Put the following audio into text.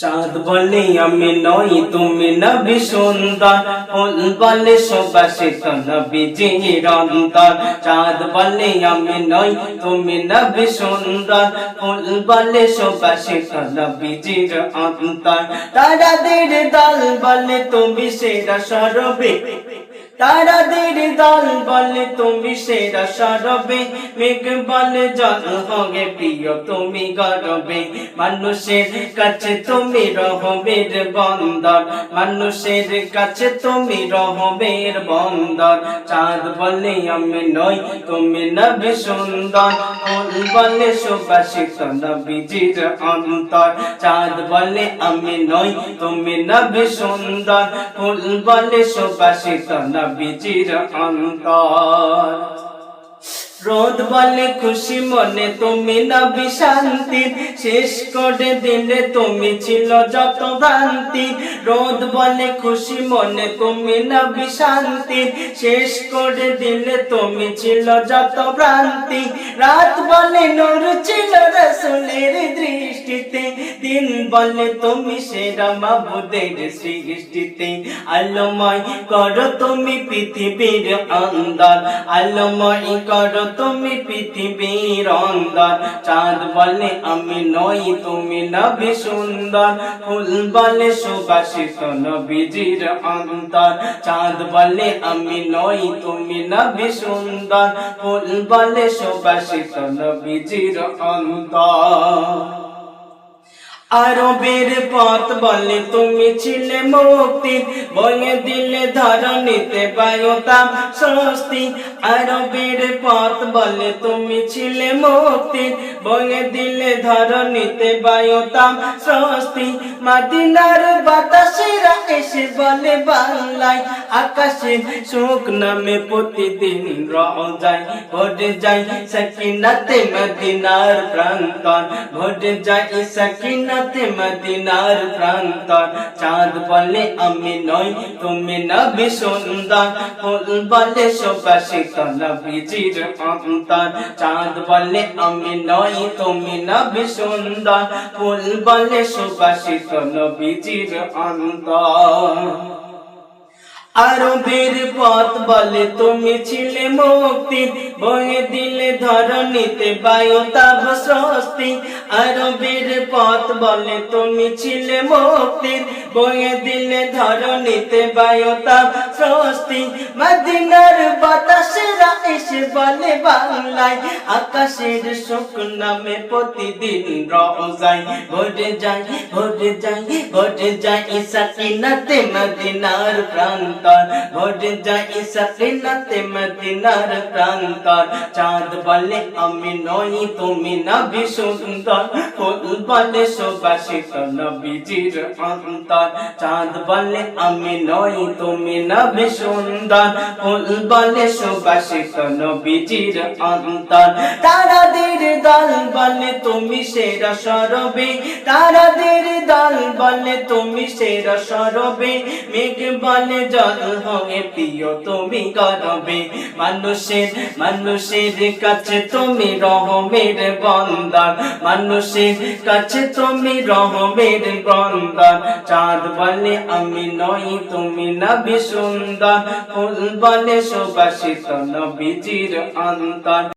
চাঁদ বলে আমি নই তুমি নবী সুন্দর, ফুল বলে সুবাসিত নবীজির অন্তর। চাঁদ বলে আমি নই তুমি নবী সুন্দর, ফুল বলে সুবাসিত নবীজির অন্তর। তারাদের দল বলে তুমি সেরা সরবে, তারাদের দল বলে তুমি সেরা সরবে। মেঘ বলে জল হবে প্রিয় তুমি গরবে, মানুষের কাছে তুমি রহমের বন্দর, মানুষের কাছে তুমি রহমের বন্দর। চাঁদ বলে আমি নই তুমি নবী সুন্দর, ফুল বলে সুবাসিত নবীজির অন্তর। চাঁদ বলে আমি নই তুমি নবী সুন্দর, ফুল বলে সুবাসিত নবীজির অন্তর। রোদ বলে খুশি মনে তুমি নবী শান্তির, শেষ করে দিলে তুমি ছিল যত ভ্রান্তি। রোদ বলে খুশি মনে তুমি নবী শান্তির, শেষ করে দিলে তুমি ছিল যত ভ্রান্তি। রাত বলে নূর ছিল রাসূলের দৃষ্টিতে, দিন বলে তুমি সেরা মাবুদের সৃষ্টিতে। আলোময় করো তুমি পৃথিবীর অন্দর, আলোময় করো তুমি পৃথিবীর অন্দর। চাঁদ বলে আমি নই তুমি নবী সুন্দর, ফুল বলে সুবাসিত নবীজির অন্তর। চাঁদ বলে আমি নই তুমি নবী সুন্দর, ফুল বলে সুবাসিত নবীজির অন্তর। আরবের পথ বলে তুমি ছিলে মুক্তি, বয়ে দিলে ধরণীতে বায়ুতাম স্বস্তি। আরবের পথ বলে তুমি ছিলে মুক্তি, বয়ে দিলে ধরণীতে বায়ুতাম স্বস্তি। মদিনার বাতাসেরা এসে বলে বাংলায়, আকাশের সুখ নামে প্রতিদিন রওজায় ভরে যায় সাকিনাতে মদিনার প্রান্তর, ভরে যায় সাকিনাতে মদিনার প্রান্তর। চাঁদ বলে আমি নই তুমি নবী সুন্দর, ফুল বলে সুবাসিত নবীজির অন্তর। চাঁদ বলে আমি নই তুমি নবী সুন্দর, ফুল বলে সুবাসিত নবীজির অন্তর। আরবের পথ বলে তুমি ছিলে মুক্তির, বয়ে দিলে ধরণীতে বায়ুতাপ স্বস্তি। আরবের পথ বলে তুমি ছিলে মুক্তির, বয়ে দিলে ধরণীতে বায়ুতাপ স্বস্তি। মদিনার বাতাসেরা এসে বলে বাংলায়, আকাশের সুখ নামে প্রতিদিন রওজায় ভরে যায়, ভরে যায়, ভরে যায় সাকিনাতে মদিনার প্রান্ত, ভরে যায় সাকিনাতে মদিনার প্রান্তর। চাঁদ বলে আমি নই তুমি নবী সুন্দর, ফুল বলে সুবাসিত নবীজির অন্তর। চাঁদ বলে আমি নই তুমি নবী সুন্দর, ফুল বলে সুবাসিত নবীজির অন্তর। তারাদের দল বলে তুমি সেরা সরবে, তারাদের দল বলে তুমি সেরা সরবে। মেঘ বলে জল হবে প্রিয় তুমি গরবে, মানুষের মানুষের কাছে তুমি রহমের বন্দর, মানুষের কাছে তুমি রহমের বন্দর। চাঁদ বলে আমি নই তুমি নবী সুন্দর, ফুল বলে সুবাসিত নবীজির অন্তর।